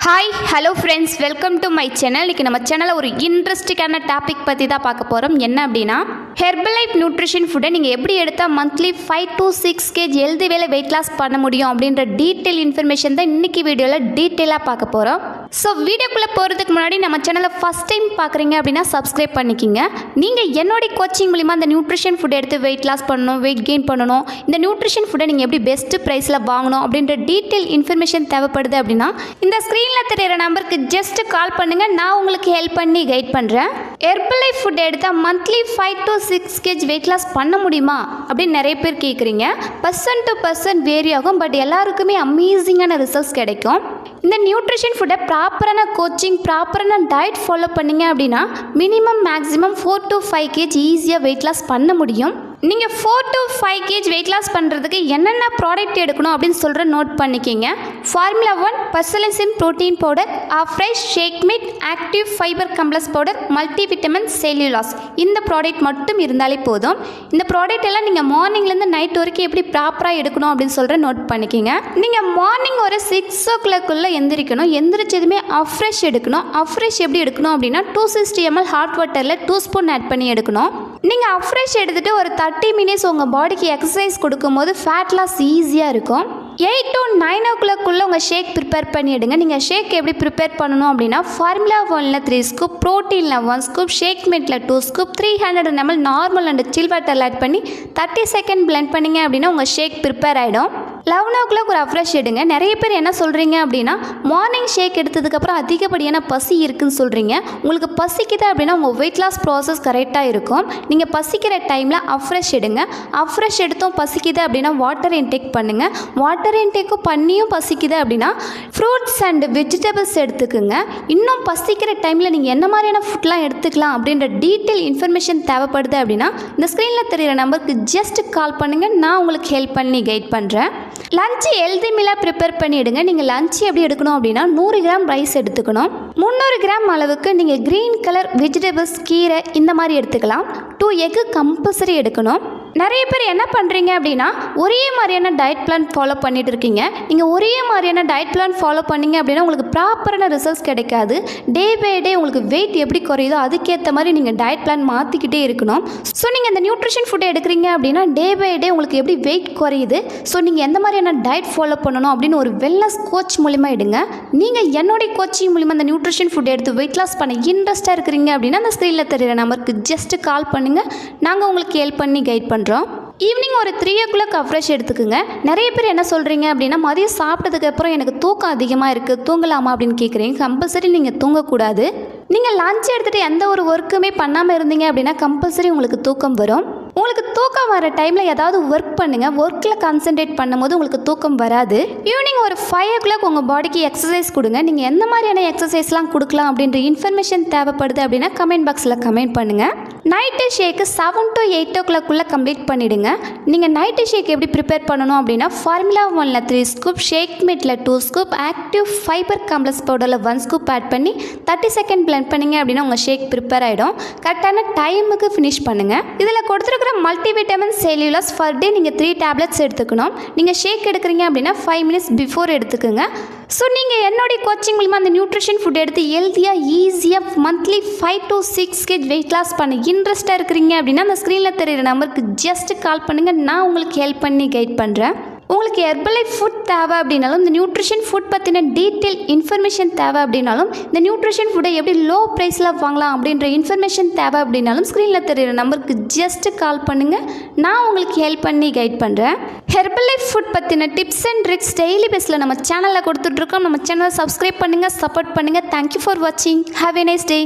Hi hello friends, welcome to my channel. இன்றைக்கி நம்ம சேனலில் ஒரு இன்ட்ரெஸ்டிங்கான டாபிக் பற்றி தான் பார்க்க போகிறோம். என்ன அப்படின்னா, ஹெர்பலைஃப் நியூட்ரிஷன் ஃபுட்டை நீங்கள் எப்படி எடுத்தால் மந்த்லி 5 to 6 kg ஹெல்தி வேலை வெயிட் லாஸ் பண்ண முடியும் அப்படின்ற டீட்டெயில் இன்ஃபர்மேஷன் தான் இன்றைக்கி வீடியோவில் டீட்டெயிலாக பார்க்க போகிறோம். ஸோ வீடியோக்குள்ளே போகிறதுக்கு முன்னாடி நம்ம சேனலை ஃபஸ்ட் டைம் பார்க்குறீங்க அப்படின்னா சப்ஸ்கிரைப் பண்ணிக்கிங்க. நீங்கள் என்னோட கோச்சிங் மூலிமா அந்த நியூட்ரிஷன் ஃபுட் எடுத்து வெயிட் லாஸ் பண்ணணும், வெயிட் கெயின் பண்ணணும், இந்த நியூட்ரிஷன் ஃபுட்டை நீங்கள் எப்படி பெஸ்ட்டு ப்ரைஸில் வாங்கணும் அப்படின்ற டீட்டெயில் இன்ஃபர்மேஷன் தேவைப்படுது அப்படின்னா இந்த ஸ்க்ரீனில் தெரிகிற நம்பருக்கு ஜஸ்ட் கால் பண்ணுங்கள். நான் உங்களுக்கு ஹெல்ப் பண்ணி கைட் பண்ணுறேன். ஹெர்பலைஃப் ஃபுட் எடுத்தால் monthly 5 to 6 kg weight loss பண்ண முடியுமா அப்படின்னு நிறைய பேர் கேட்குறீங்க. பர்சன் டு பர்சன் வேரி ஆகும், பட் எல்லாருக்குமே அமேசிங்கான ரிசல்ட்ஸ் கிடைக்கும். இந்த நியூட்ரிஷன் ஃபுட்டை ப்ராப்பரான கோச்சிங், ப்ராப்பரான டயட் ஃபாலோ பண்ணிங்க அப்படின்னா மினிமம் மேக்ஸிமம் 4 to 5 kg ஈஸியாக வெயிட் லாஸ் பண்ண முடியும். நீங்கள் 4 to 5 kg வெயிட் லாஸ் பண்ணுறதுக்கு என்னென்ன ப்ராடக்ட் எடுக்கணும் அப்படின்னு சொல்கிற நோட் பண்ணிக்கிங்க. ஃபார்முலா 1 பர்சலன்சின் ப்ரோட்டீன் பவுடர், ஃப்ரெஷ் ஷேக் மீட், active fibre complex powder, multi vitamin, cellulose. இந்த ப்ராடக்ட் மட்டும் இருந்தாலே போதும். இந்த ப்ராடக்ட் எல்லாம் நீங்கள் மார்னிங்லேருந்து நைட் வரைக்கும் எப்படி ப்ராப்பராக எடுக்கணும் அப்படின்னு சொல்கிற நோட் பண்ணிக்கிங்க. நீங்கள் மார்னிங் ஒரு 6 o'clock எந்திரிக்கணும். எந்திரிச்சதுமே ஃப்ரெஷ் எடுக்கணும். ஃப்ரெஷ் எப்படி எடுக்கணும் அப்படின்னா 260 ml ஹாட் வாட்டரில் 2 ஸ்பூன் ஆட் பண்ணி எடுக்கணும். நீங்கள் ஃப்ரெஷ் எடுத்துகிட்டு ஒரு 30 minutes உங்கள் பாடிக்கு எக்ஸசைஸ் கொடுக்கும்போது ஃபேட் லாஸ் ஈஸியாக இருக்கும். 8 to 9 o'clock உங்கள் ஷேக் ப்ரிப்பேர் பண்ணிவிடுங்க. நீங்கள் ஷேக் எப்படி ப்ரிப்பேர் பண்ணணும் அப்படின்னா ஃபார்முலா 1ல் 3 scoop, ப்ரோட்டீனில் 1 scoop, ஷேக் மீட்டில் 2 scoop, 300 ml நார்மல் அண்ட் சில் வாட்டரில் ஆட் பண்ணி 30 seconds பிளெண்ட் பண்ணிங்க அப்படின்னா உங்கள் ஷேக் ப்ரிப்பேர் ஆகிடும். 11 o'clock ஒரு ஃப்ரெஷ் எடுங்க. நிறைய பேர் என்ன சொல்கிறீங்க அப்படின்னா மார்னிங் ஷேக் எடுத்ததுக்கப்புறம் அதிகப்படியான பசி இருக்குதுன்னு சொல்கிறீங்க. உங்களுக்கு பசிக்குது அப்படின்னா உங்கள் வெயிட் லாஸ் ப்ராசஸ் கரெக்டாக இருக்கும். நீங்கள் பசிக்கிற டைமில் ஃப்ரெஷ் எடுங்க. ஃப்ரெஷ் எடுத்தும் பசிக்குது அப்படின்னா வாட்டர் இன்டேக் பண்ணுங்கள். வாட்டர் இன்டேக்கும் பண்ணியும் பசிக்குது அப்படின்னா ஃப்ரூட்ஸ் அண்ட் வெஜிடபிள்ஸ் எடுத்துக்குங்க. இன்னும் பசிக்கிற டைமில் நீங்கள் என்ன மாதிரியான ஃபுட்லாம் எடுத்துக்கலாம் அப்படின்ற டீட்டெயில் இன்ஃபர்மேஷன் தேவைப்படுது அப்படின்னா இந்த ஸ்க்ரீனில் தெரிகிற நம்பருக்கு ஜஸ்ட் கால் பண்ணுங்கள். நான் உங்களுக்கு ஹெல்ப் பண்ணி கைட் பண்ணுறேன். லஞ்சு ஹெல்தி மீலாக ப்ரிப்பேர் பண்ணிவிடுங்க. நீங்கள் லஞ்சு எப்படி எடுக்கணும் அப்படின்னா 100 கிராம் ரைஸ் எடுத்துக்கணும். 300 கிராம் அளவுக்கு நீங்கள் க்ரீன் கலர் வெஜிடபிள்ஸ், கீரை இந்த மாதிரி எடுத்துக்கலாம். 2 egg கம்பல்சரி எடுக்கணும். நிறைய பேர் என்ன பண்ணுறீங்க அப்படின்னா ஒரே மாதிரியான டயட் பிளான் ஃபாலோ பண்ணிட்டு இருக்கீங்க. நீங்கள் ஒரே மாதிரியான டயட் பிளான் ஃபாலோ பண்ணிங்க அப்படின்னா உங்களுக்கு ப்ராப்பரான ரிசல்ட்ஸ் கிடைக்காது. டே பை டே உங்களுக்கு வெயிட் எப்படி குறையுதோ அதுக்கேற்ற மாதிரி நீங்கள் டயட் பிளான் மாற்றிக்கிட்டே இருக்கணும். ஸோ நீங்கள் இந்த நியூட்ரிஷன் ஃபுட்டை எடுக்கிறீங்க அப்படின்னா டே பை டே உங்களுக்கு எப்படி வெயிட் குறையுது, ஸோ நீங்கள் எந்த மாதிரியான டயட் ஃபாலோ பண்ணணும் அப்படின்னு ஒரு வெல்னஸ் கோச் மூலிமா எடுங்க. நீங்கள் என்னுடைய கோச்சிங் மூலிமா அந்த நியூட்ரிஷன் ஃபுட் எடுத்து வெயிட் லாஸ் பண்ண இன்ட்ரெஸ்ட்டாக இருக்கிறீங்க அப்படின்னா அந்த ஸ்க்ரீனில் தெரிகிற நம்பருக்கு ஜஸ்ட் கால் பண்ணுங்கள். நாங்கள் உங்களுக்கு ஹெல்ப் பண்ணி கைட் பண்ணுறோம். ஈவினிங் ஒரு 3 o'clock ஃப்ரெஷ் எடுத்துக்குங்க. நிறைய பேர் என்ன சொல்கிறீங்க அப்படின்னா மதியம் சாப்பிட்டதுக்கப்புறம் எனக்கு தூக்கம் அதிகமாக இருக்குது, தூங்கலாமா அப்படின்னு கேட்குறீங்க. கம்பல்சரி நீங்கள் தூங்கக்கூடாது. நீங்கள் லஞ்ச் எடுத்துகிட்டு எந்த ஒரு ஒர்க்குமே பண்ணாமல் இருந்தீங்க அப்படின்னா கம்பல்சரி உங்களுக்கு தூக்கம் வரும். உங்களுக்கு தூக்கம் வர டைமில் ஏதாவது ஒர்க் பண்ணுங்கள். ஒர்க்கில் கான்சென்ட்ரேட் பண்ணும்போது உங்களுக்கு தூக்கம் வராது. ஈவினிங் ஒரு 5 o'clock உங்கள் பாடிக்கு எக்ஸசைஸ் கொடுங்க. நீங்கள் எந்த மாதிரியான எக்ஸசைஸ்லாம் கொடுக்கலாம் அப்படின்ற இன்ஃபர்மேஷன் தேவைப்படுது அப்படின்னா கமெண்ட் பாக்ஸில் கமெண்ட் பண்ணுங்கள். Night shake 7 to 8 o'clock complete பண்ணிவிடுங்க. நீங்கள் நைட்டு ஷேக் எப்படி ப்ரிப்பேர் பண்ணணும் அப்படின்னா ஃபார்முலா 1ல் 3 scoop, ஷேக் மீட்டில் 2 scoop, ஆக்டிவ் ஃபைபர் காம்ப்ளெக்ஸ் பவுடரில் 1 scoop ஆட் பண்ணி 30 seconds பிளெண்ட் பண்ணிங்க அப்படின்னா உங்கள் ஷேக் ப்ரிப்பேர் ஆகிடும். கரெக்டான டைமுக்கு ஃபினிஷ் பண்ணுங்கள். இதில் கொடுத்துருக்குற மல்டி விட்டமின், செல்லுலாஸ் ஃபர் டே நீங்கள் 3 tablets எடுத்துக்கணும். நீங்கள் ஷேக் எடுக்கிறீங்க அப்படின்னா 5 minutes பிஃபோர் எடுத்துக்கோங்க. ஸோ நீங்கள் என்னுடைய கோச்சிங் மூலமாக அந்த நியூட்ரிஷன் ஃபுட் எடுத்து ஹெல்த்தியாக ஈஸியாக monthly 5 to 6 kg weight loss பண்ண இன்ட்ரெஸ்ட்டாக இருக்கிறீங்க அப்படின்னா அந்த ஸ்க்ரீனில் தெரிகிற நம்பருக்கு ஜஸ்ட் கால் பண்ணுங்கள். நான் உங்களுக்கு ஹெல்ப் பண்ணி கைட் பண்ணுறேன். உங்களுக்கு ஹெர்பலைஃப் ஃபுட் தேவை அப்படின்னாலும் இந்த நியூட்ரிஷன் ஃபுட் பற்றின டீட்டெயில் இன்ஃபர்மேஷன் தேவை அப்படின்னாலும் இந்த நியூட்ரிஷன் ஃபுட்டை எப்படி லோ ப்ரைஸில் வாங்கலாம் அப்படின்ற இன்ஃபர்மேஷன் தேவை அப்படின்னாலும் ஸ்க்ரீனில் தெரிகிற நம்பருக்கு ஜஸ்ட் கால் பண்ணுங்கள். நான் உங்களுக்கு ஹெல்ப் பண்ணி கைட் பண்ணுறேன். ஹெர்பலைஃப் ஃபுட் பற்றின டிப்ஸ் அண்ட் ட்ரிக்ஸ் டெய்லி பேஸில் நம்ம சேனலில் கொடுத்துட்ருக்கோம். நம்ம சேனலை சப்ஸ்கிரைப் பண்ணுங்கள், சப்போர்ட் பண்ணுங்கள். தேங்க்யூ ஃபார் வாட்சிங். Have a nice day.